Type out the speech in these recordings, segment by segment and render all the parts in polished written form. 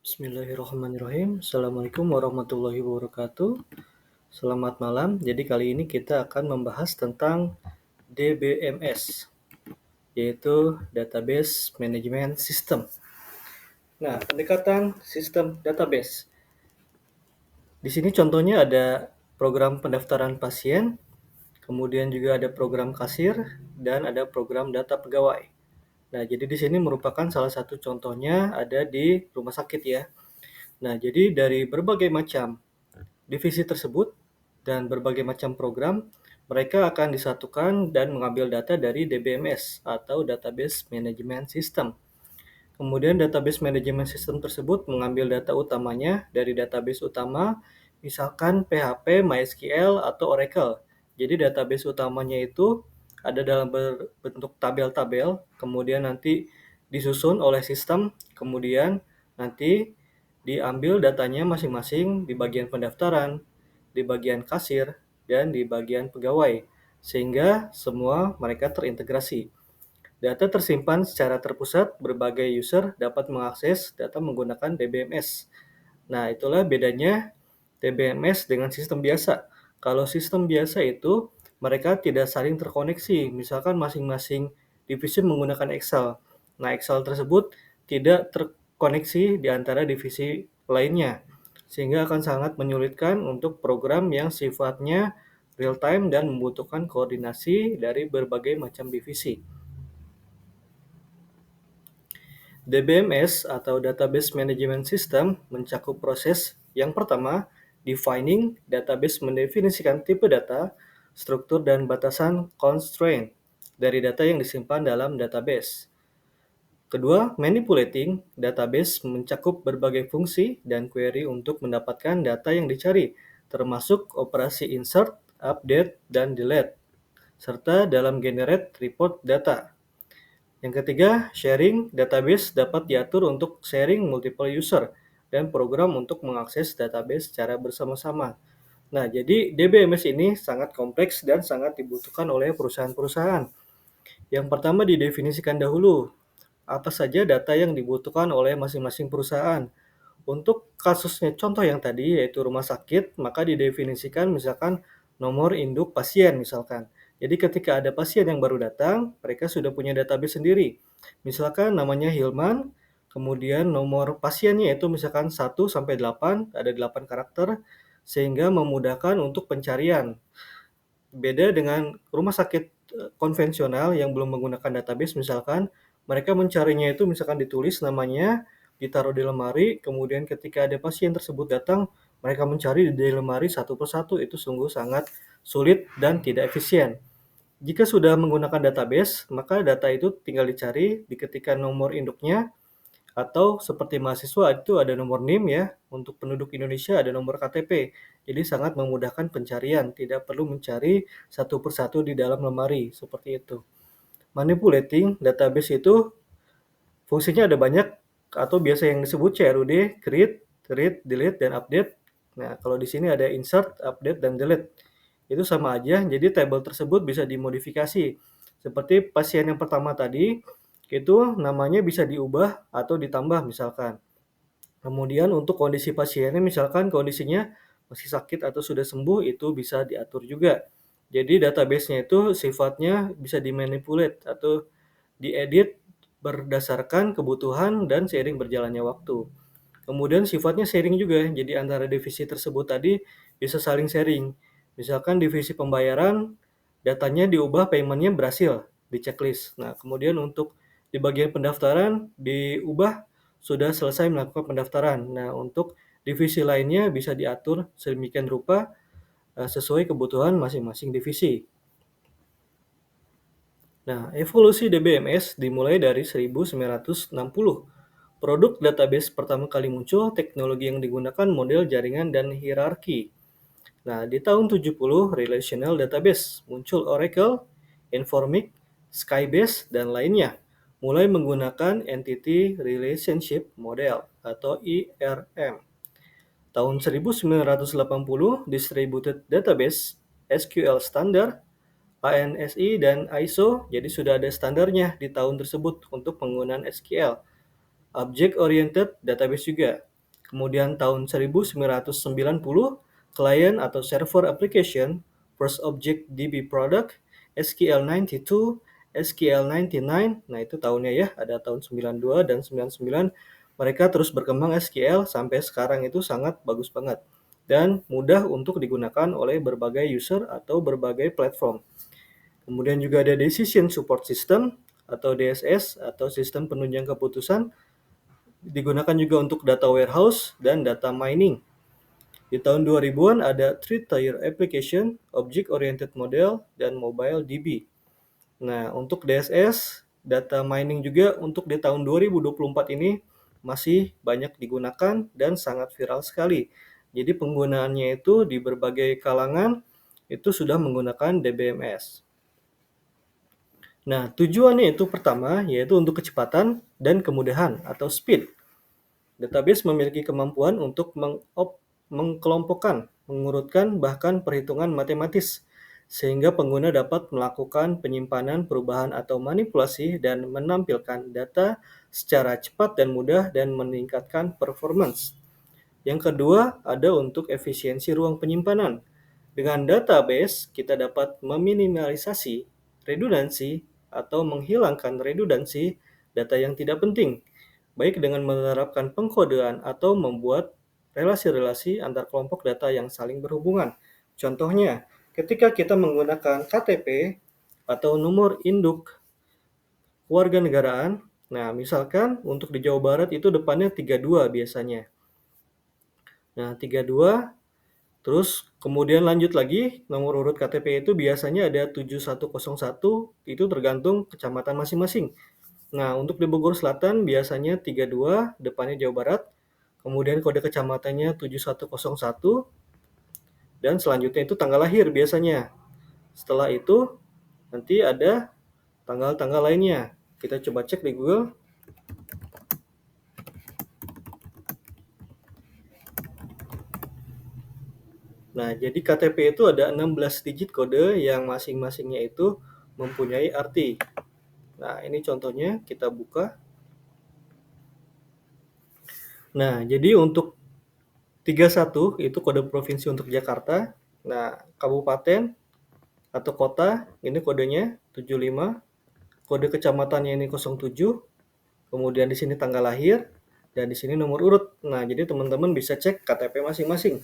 Bismillahirrahmanirrahim. Assalamualaikum warahmatullahi wabarakatuh. Selamat malam. Jadi kali ini kita akan membahas tentang DBMS, yaitu Database Management System. Nah, pendekatan sistem database. Di sini contohnya ada program pendaftaran pasien, kemudian juga ada program kasir, dan ada program data pegawai. Nah, jadi di sini merupakan salah satu contohnya ada di rumah sakit ya. Nah, jadi dari berbagai macam divisi tersebut dan berbagai macam program, mereka akan disatukan dan mengambil data dari DBMS atau Database Management System. Kemudian database management system tersebut mengambil data utamanya dari database utama, misalkan PHP, MySQL, atau Oracle. Jadi database utamanya itu ada dalam bentuk tabel-tabel, kemudian nanti disusun oleh sistem, kemudian nanti diambil datanya masing-masing di bagian pendaftaran, di bagian kasir, dan di bagian pegawai, sehingga semua mereka terintegrasi. Data tersimpan secara terpusat, berbagai user dapat mengakses data menggunakan DBMS. Nah, itulah bedanya DBMS dengan sistem biasa. Kalau sistem biasa itu, mereka tidak saling terkoneksi. Misalkan masing-masing divisi menggunakan Excel. Nah, Excel tersebut tidak terkoneksi di antara divisi lainnya, sehingga akan sangat menyulitkan untuk program yang sifatnya real-time dan membutuhkan koordinasi dari berbagai macam divisi. DBMS atau Database Management System mencakup proses yang pertama, defining, database mendefinisikan tipe data, struktur dan batasan constraint dari data yang disimpan dalam database. Kedua, manipulating, database mencakup berbagai fungsi dan query untuk mendapatkan data yang dicari, termasuk operasi insert, update, dan delete, serta dalam generate report data. Yang ketiga, sharing database dapat diatur untuk sharing multiple user dan program untuk mengakses database secara bersama-sama. Nah, jadi DBMS ini sangat kompleks dan sangat dibutuhkan oleh perusahaan-perusahaan. Yang pertama didefinisikan dahulu, apa saja data yang dibutuhkan oleh masing-masing perusahaan. Untuk kasusnya contoh yang tadi yaitu rumah sakit, maka didefinisikan misalkan nomor induk pasien misalkan. Jadi ketika ada pasien yang baru datang, mereka sudah punya database sendiri. Misalkan namanya Hilman, kemudian nomor pasiennya itu misalkan 1 sampai 8, ada 8 karakter sehingga memudahkan untuk pencarian. Beda dengan rumah sakit konvensional yang belum menggunakan database misalkan, mereka mencarinya itu misalkan ditulis namanya, ditaruh di lemari, kemudian ketika ada pasien tersebut datang, mereka mencari di lemari satu persatu, itu sungguh sangat sulit dan tidak efisien. Jika sudah menggunakan database, maka data itu tinggal dicari, diketikkan nomor induknya, atau seperti mahasiswa itu ada nomor NIM ya, untuk penduduk Indonesia ada nomor KTP. Jadi sangat memudahkan pencarian, tidak perlu mencari satu persatu di dalam lemari, seperti itu. Manipulating database itu fungsinya ada banyak, atau biasa yang disebut CRUD, create, read, delete, dan update. Nah, kalau di sini ada insert, update, dan delete. Itu sama aja, jadi table tersebut bisa dimodifikasi. Seperti pasien yang pertama tadi, itu namanya bisa diubah atau ditambah misalkan. Kemudian untuk kondisi pasiennya, misalkan kondisinya masih sakit atau sudah sembuh, itu bisa diatur juga. Jadi database-nya itu sifatnya bisa dimanipulate atau diedit berdasarkan kebutuhan dan seiring berjalannya waktu. Kemudian sifatnya sharing juga, jadi antara divisi tersebut tadi bisa saling sharing. Misalkan divisi pembayaran, datanya diubah payment-nya berhasil di checklist. Nah, kemudian untuk di bagian pendaftaran diubah sudah selesai melakukan pendaftaran. Nah, untuk divisi lainnya bisa diatur sedemikian rupa sesuai kebutuhan masing-masing divisi. Nah, evolusi DBMS dimulai dari 1960. Produk database pertama kali muncul, teknologi yang digunakan model jaringan dan hierarki. Nah, di tahun 70, Relational Database muncul Oracle, Informix, Skybase, dan lainnya. Mulai menggunakan Entity Relationship Model atau IRM. Tahun 1980, Distributed Database, SQL Standard, ANSI, dan ISO, jadi sudah ada standarnya di tahun tersebut untuk penggunaan SQL. Object Oriented Database juga. Kemudian tahun 1990, Client atau Server Application, First Object DB Product, SQL92, SQL99, nah itu tahunnya ya, ada tahun 92 dan 99. Mereka terus berkembang SQL sampai sekarang itu sangat bagus banget dan mudah untuk digunakan oleh berbagai user atau berbagai platform. Kemudian juga ada Decision Support System atau DSS atau sistem penunjang keputusan, digunakan juga untuk data warehouse dan data mining. Di tahun 2000-an ada Three-Tier Application, Object Oriented Model, dan Mobile DB. Nah, untuk DSS, data mining juga untuk di tahun 2024 ini masih banyak digunakan dan sangat viral sekali. Jadi penggunaannya itu di berbagai kalangan itu sudah menggunakan DBMS. Nah, tujuannya itu pertama yaitu untuk kecepatan dan kemudahan atau speed. Database memiliki kemampuan untuk mengkelompokkan, mengurutkan, bahkan perhitungan matematis, sehingga pengguna dapat melakukan penyimpanan, perubahan, atau manipulasi dan menampilkan data secara cepat dan mudah dan meningkatkan performance. Yang kedua, ada untuk efisiensi ruang penyimpanan. Dengan database, kita dapat meminimalisasi redundansi atau menghilangkan redundansi data yang tidak penting, baik dengan menerapkan pengkodean atau membuat relasi-relasi antar kelompok data yang saling berhubungan. Contohnya, ketika kita menggunakan KTP atau nomor induk kewarganegaraan, nah misalkan untuk di Jawa Barat itu depannya 32 biasanya. Nah, 32, terus kemudian lanjut lagi, nomor urut KTP itu biasanya ada 7101, itu tergantung kecamatan masing-masing. Nah, untuk di Bogor Selatan biasanya 32, depannya Jawa Barat, kemudian kode kecamatannya 7101, dan selanjutnya itu tanggal lahir biasanya. Setelah itu, nanti ada tanggal-tanggal lainnya. Kita coba cek di Google. Nah, jadi KTP itu ada 16 digit kode yang masing-masingnya itu mempunyai arti. Nah, ini contohnya, kita buka. Nah, jadi untuk 31 itu kode provinsi untuk Jakarta. Nah, kabupaten atau kota, ini kodenya 75. Kode kecamatannya ini 07. Kemudian di sini tanggal lahir, dan di sini nomor urut. Nah, jadi teman-teman bisa cek KTP masing-masing.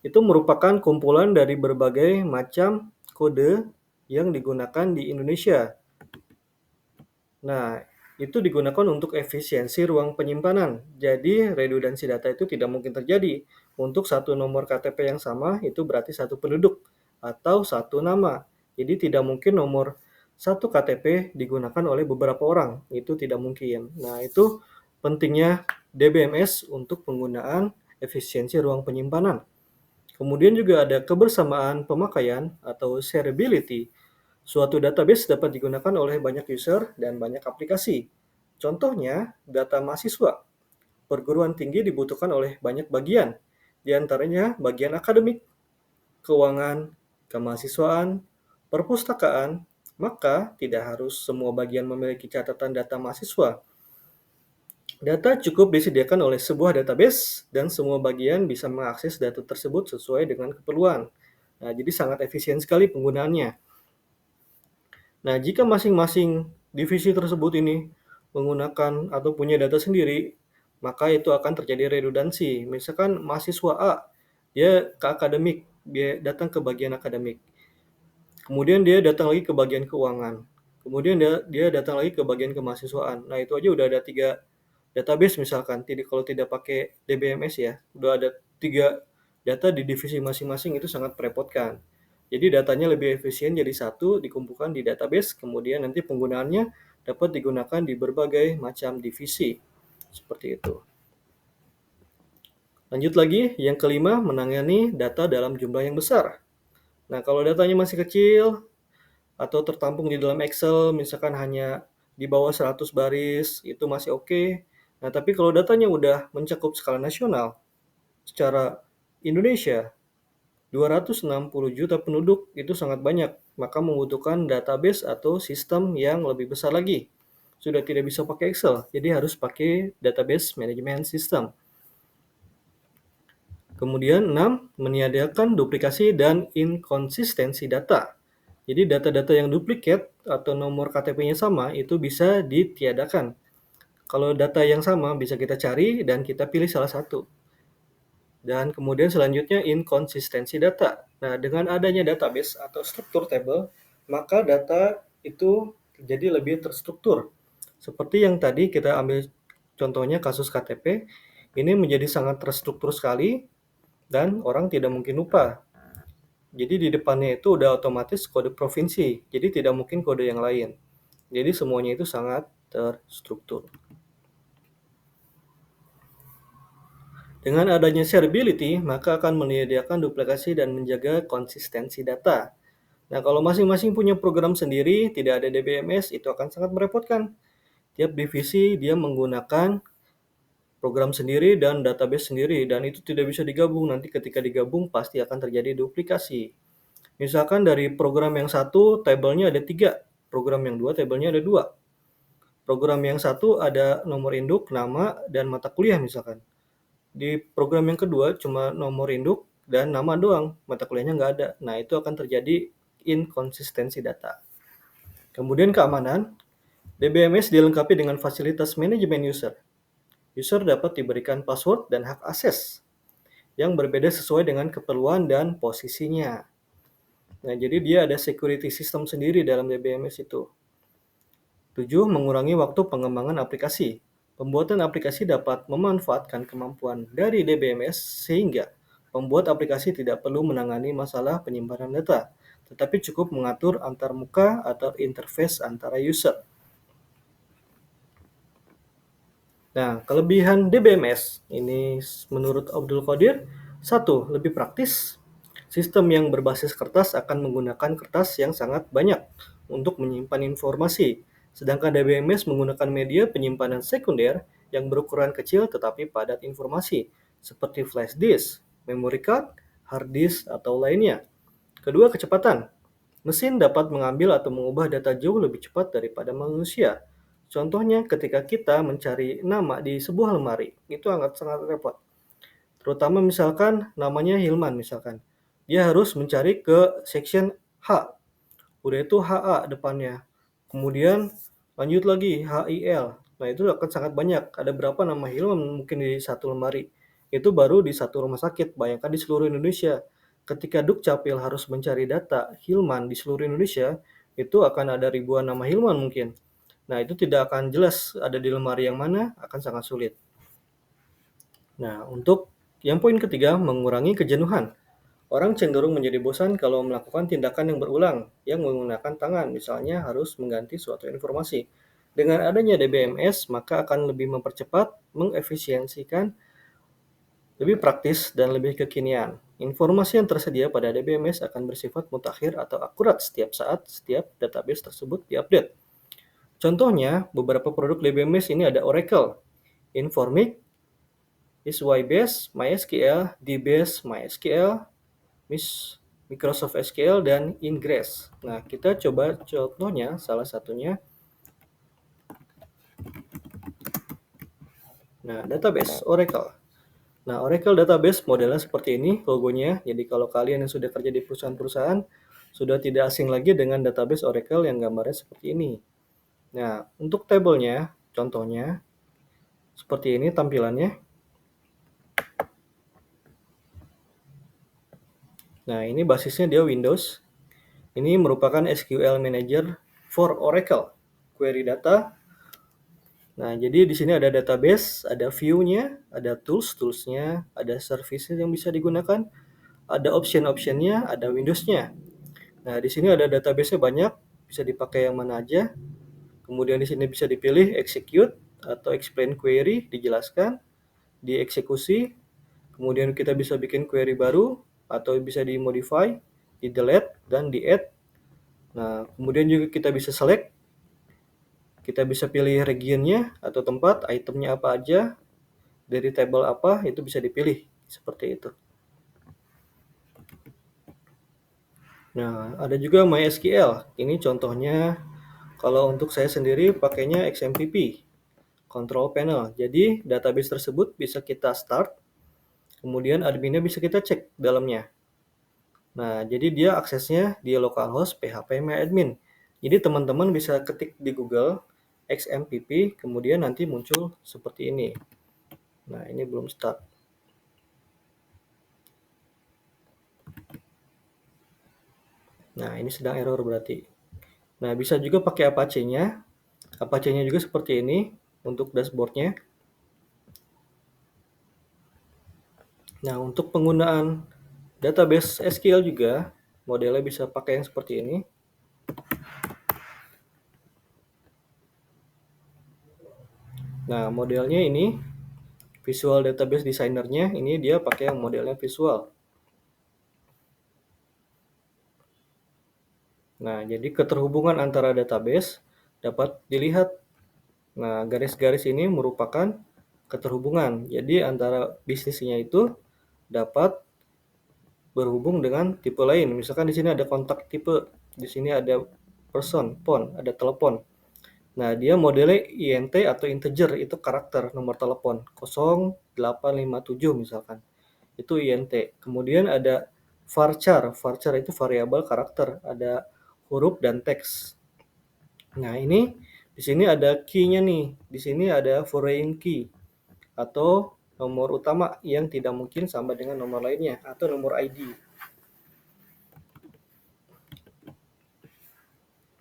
Itu merupakan kumpulan dari berbagai macam kode yang digunakan di Indonesia. Nah, itu digunakan untuk efisiensi ruang penyimpanan. Jadi, redundansi data itu tidak mungkin terjadi. Untuk satu nomor KTP yang sama, itu berarti satu penduduk atau satu nama. Jadi, tidak mungkin nomor satu KTP digunakan oleh beberapa orang. Itu tidak mungkin. Nah, itu pentingnya DBMS untuk penggunaan efisiensi ruang penyimpanan. Kemudian juga ada kebersamaan pemakaian atau shareability. Suatu database dapat digunakan oleh banyak user dan banyak aplikasi. Contohnya, data mahasiswa. Perguruan tinggi dibutuhkan oleh banyak bagian, di antaranya bagian akademik, keuangan, kemahasiswaan, perpustakaan, maka tidak harus semua bagian memiliki catatan data mahasiswa. Data cukup disediakan oleh sebuah database dan semua bagian bisa mengakses data tersebut sesuai dengan keperluan. Nah, jadi sangat efisien sekali penggunaannya. Nah, jika masing-masing divisi tersebut ini menggunakan atau punya data sendiri, maka itu akan terjadi redundansi. Misalkan mahasiswa A, dia ke akademik, dia datang ke bagian akademik. Kemudian dia datang lagi ke bagian keuangan. Kemudian dia datang lagi ke bagian kemahasiswaan. Nah, itu aja udah ada 3 database misalkan, kalau tidak pakai DBMS ya, udah ada 3 data di divisi masing-masing, itu sangat merepotkan. Jadi datanya lebih efisien jadi satu, dikumpulkan di database, kemudian nanti penggunaannya dapat digunakan di berbagai macam divisi. Seperti itu. Lanjut lagi, yang kelima, menangani data dalam jumlah yang besar. Nah, kalau datanya masih kecil atau tertampung di dalam Excel, misalkan hanya di bawah 100 baris, itu masih oke. Nah, tapi kalau datanya udah mencakup skala nasional, secara Indonesia, 260 juta penduduk, itu sangat banyak. Maka membutuhkan database atau sistem yang lebih besar lagi. Sudah tidak bisa pakai Excel, jadi harus pakai database management system. Kemudian 6, meniadakan duplikasi dan inkonsistensi data. Jadi data-data yang duplikat atau nomor KTP-nya sama itu bisa ditiadakan. Kalau data yang sama bisa kita cari dan kita pilih salah satu. Dan kemudian selanjutnya inkonsistensi data. Nah, dengan adanya database atau struktur table, maka data itu jadi lebih terstruktur. Seperti yang tadi kita ambil contohnya kasus KTP, ini menjadi sangat terstruktur sekali dan orang tidak mungkin lupa. Jadi di depannya itu udah otomatis kode provinsi, jadi tidak mungkin kode yang lain. Jadi semuanya itu sangat terstruktur. Dengan adanya shareability, maka akan menyediakan duplikasi dan menjaga konsistensi data. Nah, kalau masing-masing punya program sendiri, tidak ada DBMS, itu akan sangat merepotkan. Tiap divisi dia menggunakan program sendiri dan database sendiri, dan itu tidak bisa digabung. Nanti ketika digabung, pasti akan terjadi duplikasi. Misalkan dari program yang satu, tabelnya ada 3. Program yang dua, tabelnya ada 2. Program yang satu ada nomor induk, nama, dan mata kuliah misalkan. Di program yang kedua cuma nomor induk dan nama doang, mata kuliahnya nggak ada. Nah, itu akan terjadi inkonsistensi data. Kemudian keamanan, DBMS dilengkapi dengan fasilitas manajemen user. User dapat diberikan password dan hak akses yang berbeda sesuai dengan keperluan dan posisinya. Nah, jadi dia ada security system sendiri dalam DBMS itu. 7. Mengurangi waktu pengembangan aplikasi. Pembuatan aplikasi dapat memanfaatkan kemampuan dari DBMS sehingga pembuat aplikasi tidak perlu menangani masalah penyimpanan data, tetapi cukup mengatur antarmuka atau interface antara user. Nah, kelebihan DBMS ini menurut Abdul Qadir, 1. Lebih praktis. Sistem yang berbasis kertas akan menggunakan kertas yang sangat banyak untuk menyimpan informasi, sedangkan DBMS menggunakan media penyimpanan sekunder yang berukuran kecil tetapi padat informasi, seperti flash disk, memory card, hard disk, atau lainnya. Kedua, kecepatan. Mesin dapat mengambil atau mengubah data jauh lebih cepat daripada manusia. Contohnya ketika kita mencari nama di sebuah lemari, itu sangat repot. Terutama misalkan namanya Hilman misalkan. Dia harus mencari ke section H. Udah itu HA depannya. Kemudian lanjut lagi HIL. Nah, itu akan sangat banyak. Ada berapa nama Hilman mungkin di satu lemari. Itu baru di satu rumah sakit. Bayangkan di seluruh Indonesia. Ketika Dukcapil harus mencari data Hilman di seluruh Indonesia, itu akan ada ribuan nama Hilman mungkin. Nah, itu tidak akan jelas ada di lemari yang mana, akan sangat sulit. Nah, untuk yang poin ketiga, mengurangi kejenuhan. Orang cenderung menjadi bosan kalau melakukan tindakan yang berulang, yang menggunakan tangan, misalnya harus mengganti suatu informasi. Dengan adanya DBMS, maka akan lebih mempercepat, mengefisiensikan, lebih praktis, dan lebih kekinian. Informasi yang tersedia pada DBMS akan bersifat mutakhir atau akurat setiap saat setiap database tersebut diupdate. Contohnya, beberapa produk DBMS ini ada Oracle, Informix, Sybase, MySQL, DBase, MySQL, Microsoft SQL, dan Ingress. Nah, kita coba contohnya, salah satunya. Nah, database Oracle. Nah, Oracle database modelnya seperti ini, logonya. Jadi kalau kalian yang sudah kerja di perusahaan-perusahaan, sudah tidak asing lagi dengan database Oracle yang gambarnya seperti ini. Nah, untuk tabelnya, contohnya, seperti ini tampilannya. Nah, ini basisnya dia Windows. Ini merupakan SQL Manager for Oracle. Query data. Nah, jadi di sini ada database, ada view-nya, ada tools-nya, ada services yang bisa digunakan, ada option-optionnya, ada Windows-nya. Nah, di sini ada database-nya banyak, bisa dipakai yang mana aja. Kemudian di sini bisa dipilih execute atau explain query, dijelaskan, dieksekusi. Kemudian kita bisa bikin query baru atau bisa dimodify, di-delete, dan di-add. Nah, kemudian juga kita bisa select. Kita bisa pilih regionnya atau tempat, itemnya apa aja, dari table apa, itu bisa dipilih. Seperti itu. Nah, ada juga MySQL. Ini contohnya, kalau untuk saya sendiri pakainya XMPP, Control Panel. Jadi, database tersebut bisa kita start, Kemudian adminnya bisa kita cek dalamnya. Nah, jadi dia aksesnya di localhost phpMyAdmin. Jadi teman-teman bisa ketik di Google XMPP, kemudian nanti muncul seperti ini. Nah, ini belum start. Nah, ini sedang error berarti. Nah, bisa juga pakai Apache-nya. Apache-nya juga seperti ini untuk dashboard-nya. Nah, untuk penggunaan database SQL juga, modelnya bisa pakai yang seperti ini. Nah, modelnya ini, Visual Database Designer-nya, ini dia pakai yang modelnya visual. Nah, jadi keterhubungan antara database dapat dilihat. Nah, garis-garis ini merupakan keterhubungan. Jadi antara bisnisnya itu dapat berhubung dengan tipe lain. Misalkan di sini ada kontak tipe, di sini ada person, phone, ada telepon. Nah, dia modelnya INT atau integer, itu karakter nomor telepon 0857 misalkan. Itu INT. Kemudian ada varchar. Varchar itu variabel karakter, ada huruf dan teks. Nah, ini di sini ada key-nya nih. Di sini ada foreign key atau nomor utama yang tidak mungkin sama dengan nomor lainnya atau nomor ID.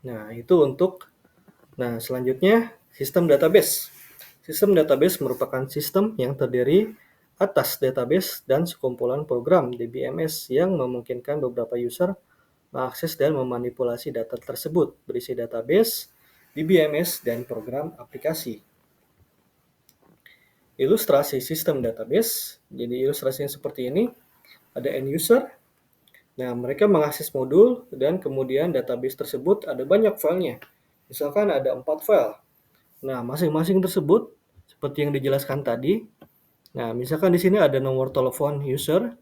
Nah, itu untuk selanjutnya sistem database. Sistem database merupakan sistem yang terdiri atas database dan sekumpulan program DBMS yang memungkinkan beberapa user mengakses dan memanipulasi data tersebut berisi database, DBMS, dan program aplikasi. Ilustrasi sistem database, jadi ilustrasinya seperti ini, ada end user. Nah, mereka mengakses modul dan kemudian database tersebut ada banyak filenya. Misalkan ada 4 file. Nah, masing-masing tersebut seperti yang dijelaskan tadi. Nah, misalkan di sini ada nomor telepon user,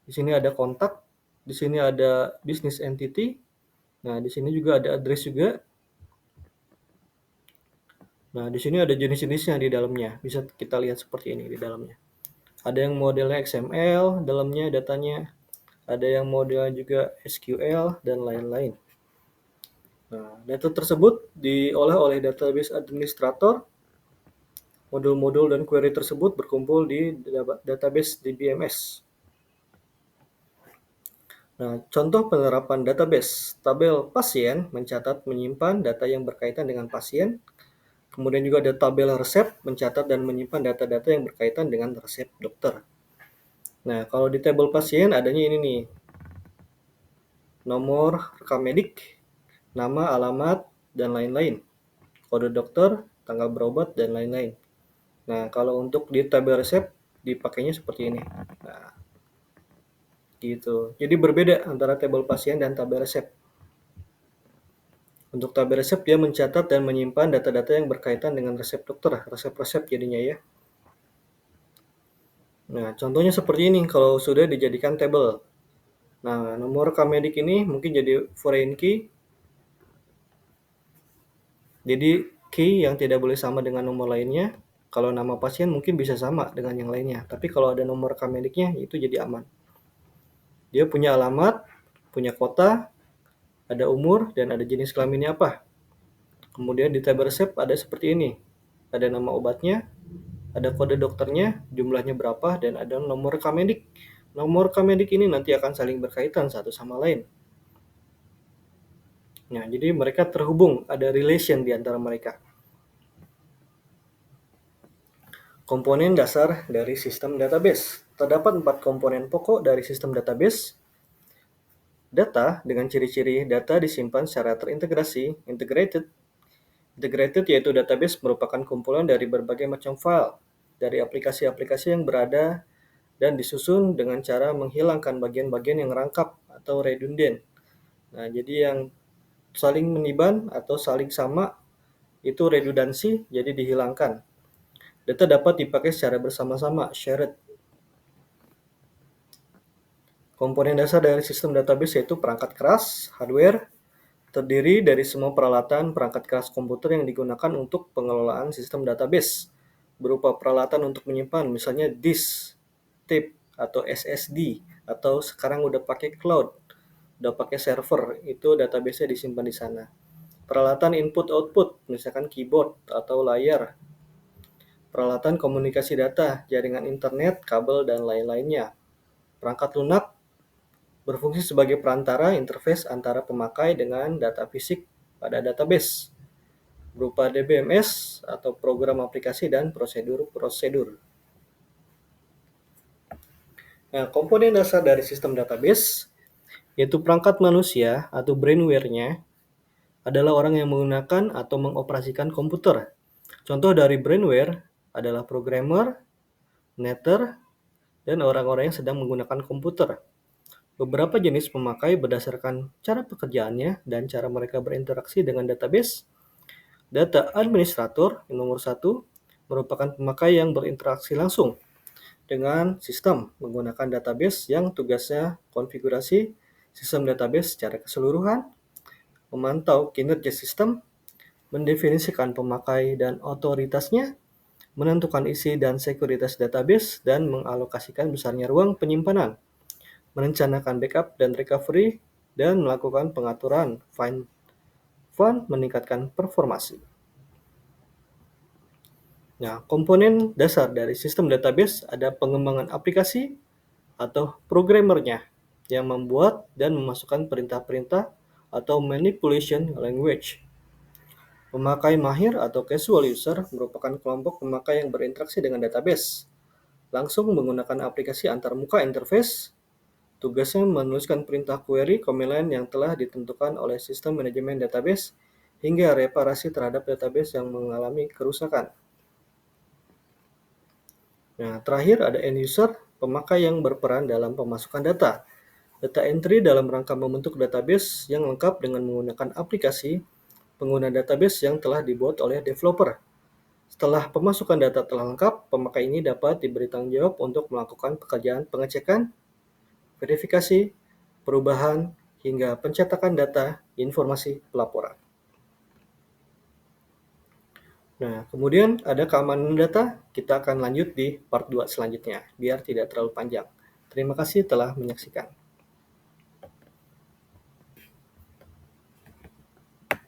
di sini ada kontak, di sini ada business entity. Nah, di sini juga ada address juga. Nah, di sini ada jenis-jenisnya di dalamnya. Bisa kita lihat seperti ini di dalamnya. Ada yang modelnya XML, dalamnya datanya. Ada yang modelnya juga SQL, dan lain-lain. Nah, data tersebut diolah oleh database administrator. Modul-modul dan query tersebut berkumpul di database DBMS. Nah, contoh penerapan database. Tabel pasien mencatat menyimpan data yang berkaitan dengan pasien. Kemudian juga ada tabel resep, mencatat dan menyimpan data-data yang berkaitan dengan resep dokter. Nah, kalau di tabel pasien adanya ini nih. Nomor rekam medik, nama, alamat, dan lain-lain. Kode dokter, tanggal berobat, dan lain-lain. Nah, kalau untuk di tabel resep, dipakainya seperti ini. Nah, gitu. Jadi berbeda antara tabel pasien dan tabel resep. Untuk tabel resep dia mencatat dan menyimpan data-data yang berkaitan dengan resep dokter, resep-resep jadinya ya. Nah, contohnya seperti ini kalau sudah dijadikan tabel. Nah, nomor rekam medik ini mungkin jadi foreign key. Jadi key yang tidak boleh sama dengan nomor lainnya. Kalau nama pasien mungkin bisa sama dengan yang lainnya, tapi kalau ada nomor rekam mediknya itu jadi aman. Dia punya alamat, punya kota, ada umur, dan ada jenis kelaminnya apa. Kemudian di tabel resep ada seperti ini. Ada nama obatnya, ada kode dokternya, jumlahnya berapa, dan ada nomor rekam medik. Nomor rekam medik ini nanti akan saling berkaitan satu sama lain. Nah, jadi mereka terhubung, ada relation di antara mereka. Komponen dasar dari sistem database. Terdapat 4 komponen pokok dari sistem database. Data dengan ciri-ciri data disimpan secara terintegrasi, integrated. Integrated yaitu database merupakan kumpulan dari berbagai macam file dari aplikasi-aplikasi yang berada dan disusun dengan cara menghilangkan bagian-bagian yang rangkap atau redundant. Nah, jadi yang saling meniban atau saling sama itu redundansi, jadi dihilangkan. Data dapat dipakai secara bersama-sama, shared. Komponen dasar dari sistem database yaitu perangkat keras, hardware, terdiri dari semua peralatan perangkat keras komputer yang digunakan untuk pengelolaan sistem database, berupa peralatan untuk menyimpan, misalnya disk, tape, atau SSD, atau sekarang udah pakai cloud, udah pakai server, itu database-nya disimpan di sana. Peralatan input-output, misalkan keyboard atau layar, peralatan komunikasi data, jaringan internet, kabel, dan lain-lainnya. Perangkat lunak berfungsi sebagai perantara interface antara pemakai dengan data fisik pada database, berupa DBMS atau program aplikasi dan prosedur-prosedur. Nah, komponen dasar dari sistem database, yaitu perangkat manusia atau brainware-nya, adalah orang yang menggunakan atau mengoperasikan komputer. Contoh dari brainware adalah programmer, netter, dan orang-orang yang sedang menggunakan komputer. Beberapa jenis pemakai berdasarkan cara pekerjaannya dan cara mereka berinteraksi dengan database. Data administrator yang nomor 1 merupakan pemakai yang berinteraksi langsung dengan sistem menggunakan database yang tugasnya konfigurasi sistem database secara keseluruhan, memantau kinerja sistem, mendefinisikan pemakai dan otoritasnya, menentukan isi dan sekuritas database, dan mengalokasikan besarnya ruang penyimpanan, merencanakan backup dan recovery, dan melakukan pengaturan find meningkatkan performasi. Nah, komponen dasar dari sistem database ada pengembangan aplikasi atau programmernya yang membuat dan memasukkan perintah-perintah atau manipulation language. Pemakai mahir atau casual user merupakan kelompok pemakai yang berinteraksi dengan database, langsung menggunakan aplikasi antarmuka interface. Tugasnya menuliskan perintah query command line yang telah ditentukan oleh sistem manajemen database hingga reparasi terhadap database yang mengalami kerusakan. Nah, terakhir ada end user, pemakai yang berperan dalam pemasukan data. Data entry dalam rangka membentuk database yang lengkap dengan menggunakan aplikasi pengguna database yang telah dibuat oleh developer. Setelah pemasukan data telah lengkap, pemakai ini dapat diberi tanggung jawab untuk melakukan pekerjaan pengecekan, verifikasi, perubahan, hingga pencetakan data informasi pelaporan. Nah, kemudian ada keamanan data. Kita akan lanjut di part 2 selanjutnya, biar tidak terlalu panjang. Terima kasih telah menyaksikan.